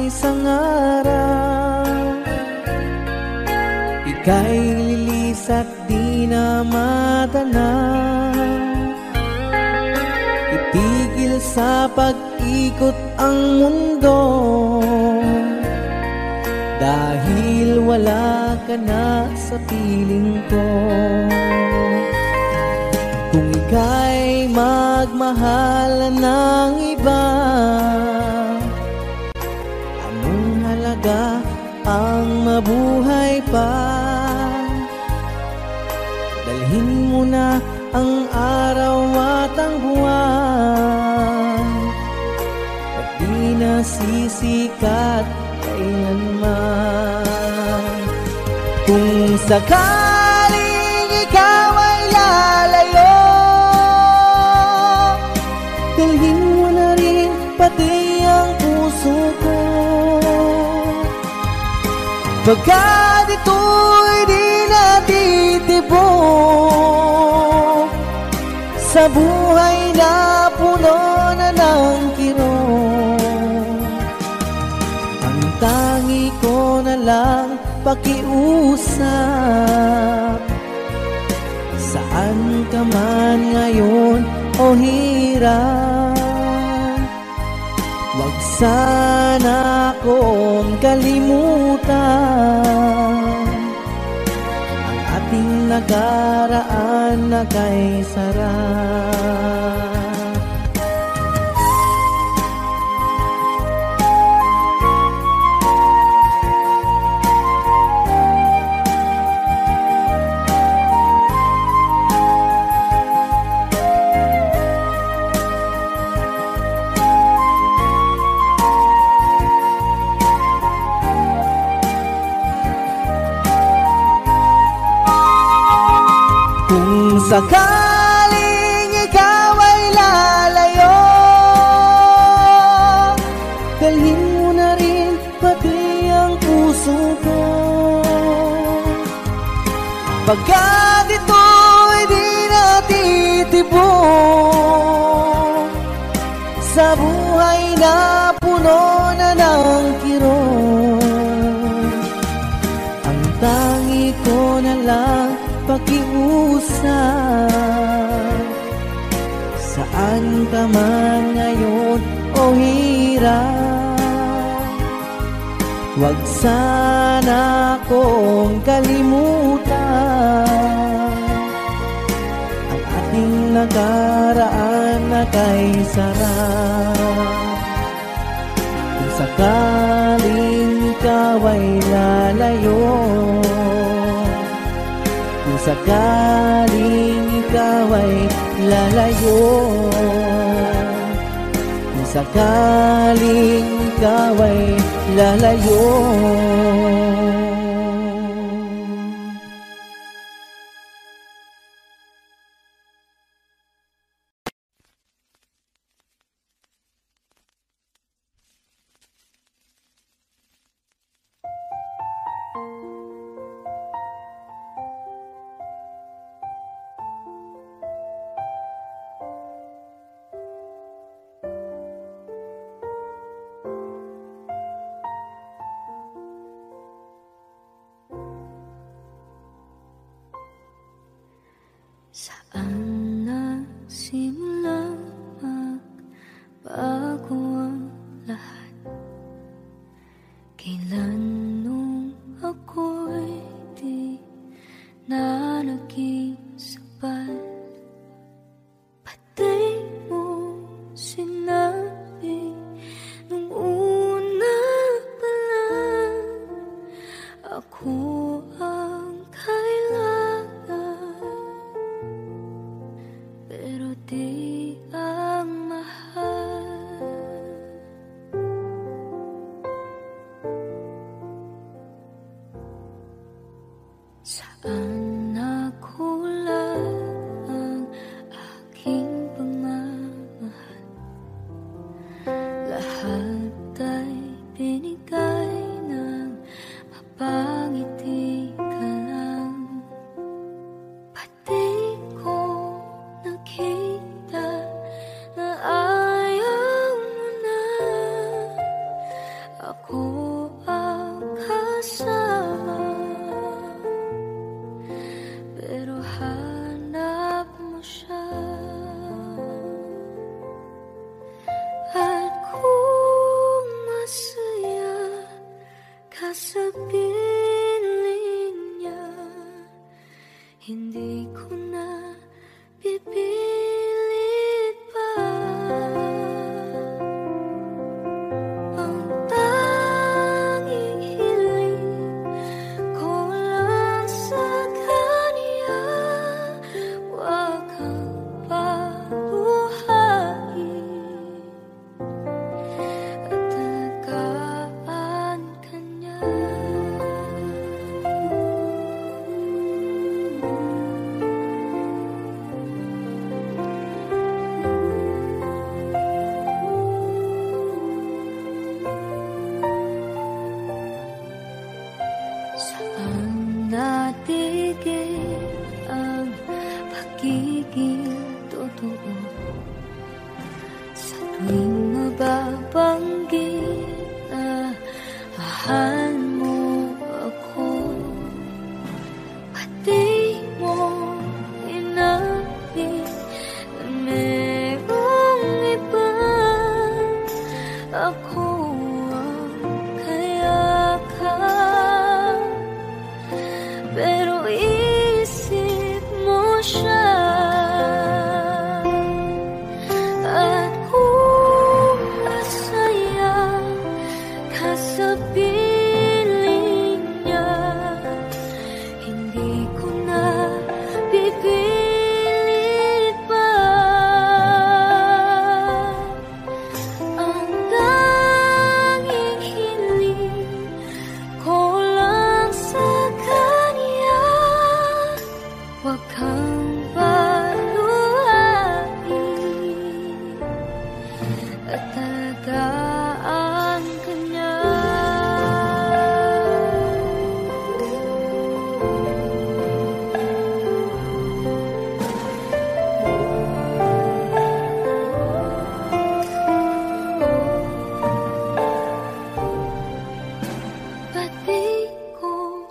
isang araw ika'y lilis at di na matanaw. Itigil sa pag-ikot ang mundo dahil wala ka na sa piling ko. Kung ika'y magmahal ng iba, anong halaga ang mabuhay pa? Dalhin mo na ang araw at ang buwan at di na sisikat kailanman. Kung sakaling ikaw ay lalayo, dalhin mo na rin pati ang puso ko. Pagkat ito'y di natitibok sa buhay na puno na ng kirot. Ang tangi ko na lang pakiusap, saan ka man ngayon o hirap. Huwag sana akong kalimutan ang ating nakaraan na kay sarap. Kung sakaling ikaw ay lalayo, dalhin mo na rin pati ang puso ko. Pagkat ito'y di natitibok sa buhay na puno na ng kirot. Ang tangi ko na lang pakiusap, saan ka man ngayon o hirap. Huwag sana akong kalimutan ang ating nakaraan na kay sarap. Kung sakaling ikaw ay lalayo, kung sakaling ikaw ay lalayo, kung sakaling ikaw ay lalayo. Saan nagsimula magbago ang lahat? Kailan nung ako'y di na naging sapat? Pati mo sinabi nung una pa lang ako ang kailangan, pero di ang mahal. Saan nakulang ang aking pagmamahal? Lahat ay binigay ng mapangiti ka lang. Pati ko nakita na ayaw mo na ako ang kasama, pero hanap mo siya. At kung masaya ka sa piling niya, hindi ko na pipilit pa. Ang tanging hiling ko lang sa kanya, wag kang paluhain at alagaan ka niya. Saan natigil ang pagiging totoo? Sa tuwing mababanggit na mahal mo ako, pati mo inamin na merong iba. Ako ang kayakap, pero isip mo siya. At kung masaya ka sa piling niya, hindi ko na pipilit pa. Ang tanging hiling ko lang sa kanya, wag kang paluhain at alagaan ka niya. Ba't di ko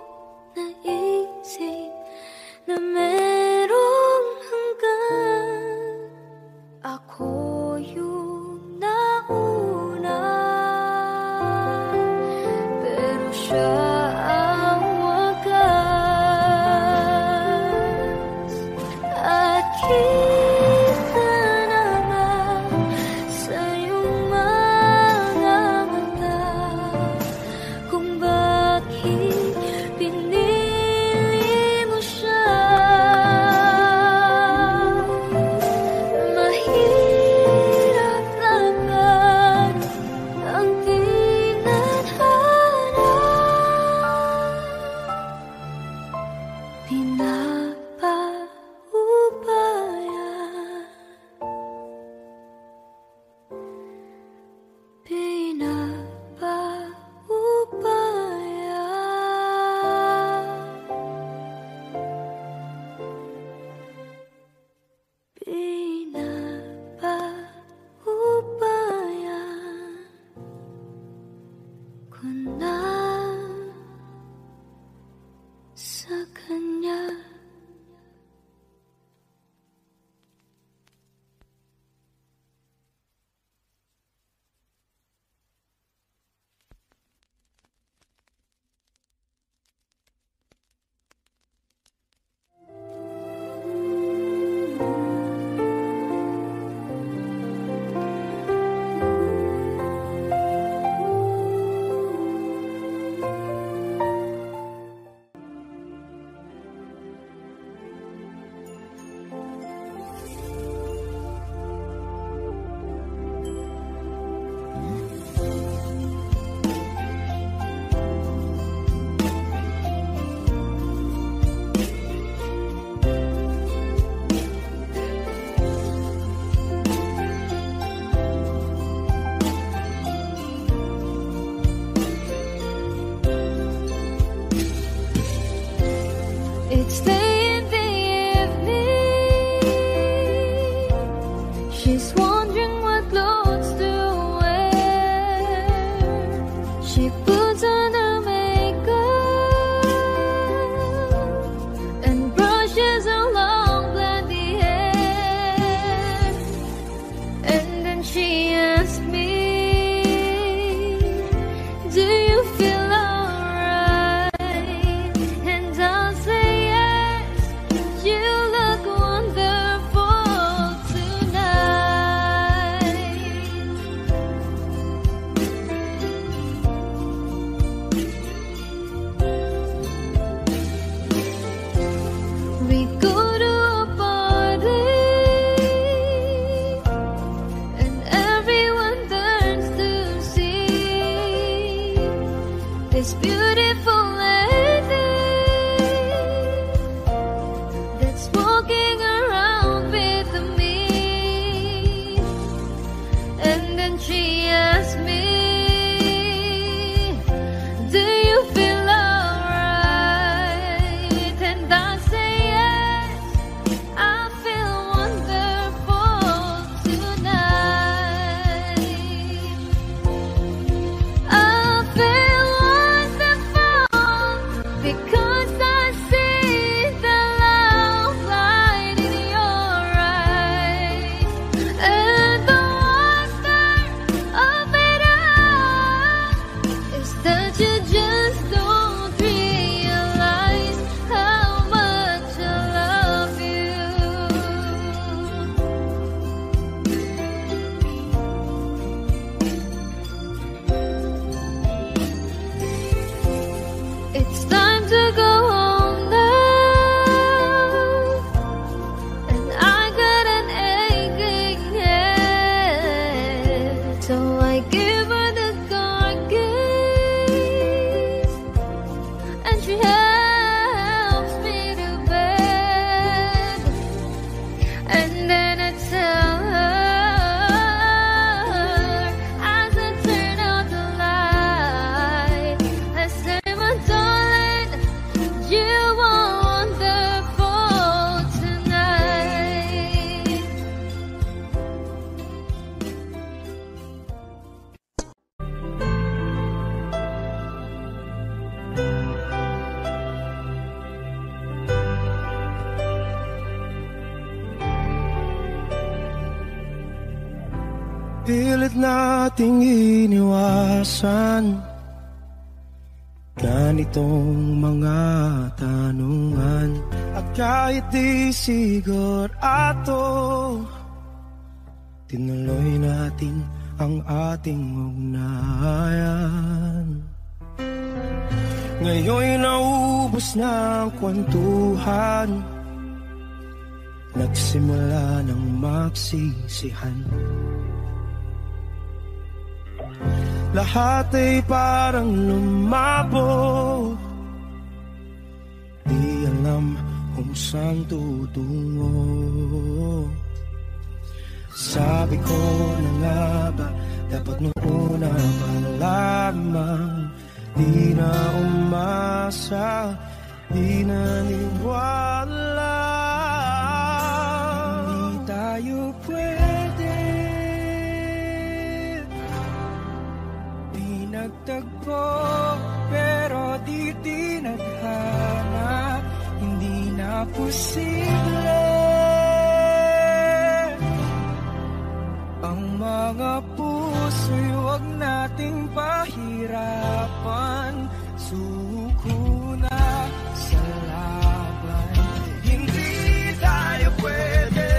naisip na merong hanggan? Ako yung nauna, pero siya ang wakas. At kita naman sa iyong mga mata kung bakit pinili mo siya. Mahirap laban ang tinadhana, pinapaubaya, pinapaubaya. Pinapaubaya ko na sa kanya. It's late in the evening. She's wondering what clothes to wear. She this beautiful lady that's walking around with me. And then she asked me, do you feel alright? And I say yes, I feel wonderful tonight. I feel wonderful because I see the love light in your eyes. And the wonder of it all is that you just don't realize how much I love you. It's time to go home now, and I got an aching head, so I give her the car keys, and she helps me to bed. And then I tell her, as I turn out the light, I say, my darling, you are wonderful tonight. Pilit nating iniwasan ganitong mga tanungan. At kahit di sigurado, tinuloy natin ang ating ugnayan. Ngayon'y naubos na ang kwentuhan, nagsimula ng magsisihan. Lahat ay parang lumabo, di alam kung saan tutungo. Sabi ko na nga ba, dapat nung una pa lamang, di na umasa, di naniwala. Hindi tayo pwede, di nagtagpo, pero di tinadhana, hindi na posible. Ang mga puso'y huwag nating pahirapan, suko na sa laban. Hindi tayo pwede.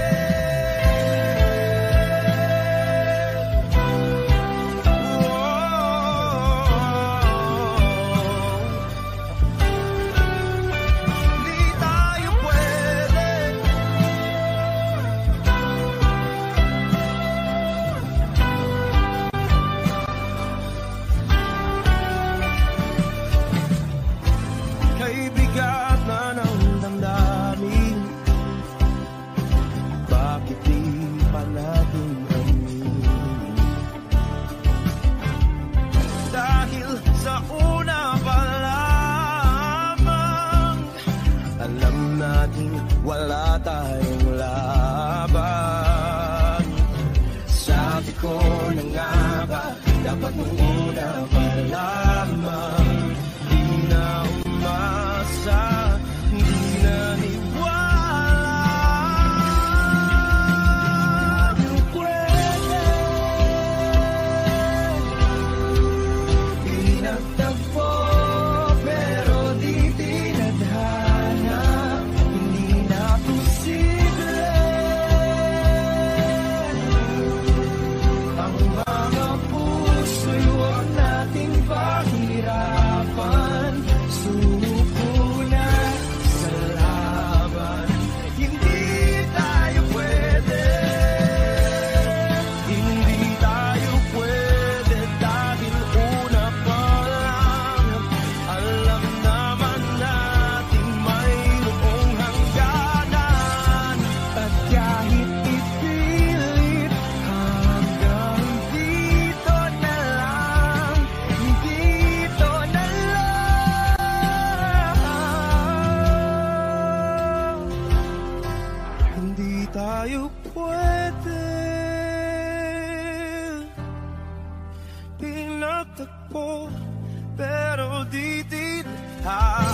Wala tayong laban. Sabi ko na nga ba, dapat nung una pa lamang, di na umasa, di na niwala. Pwede, pinagtagpo, pero di tinadhana, posible. Ang mga puso'y huwag nating pahirapan. Ah,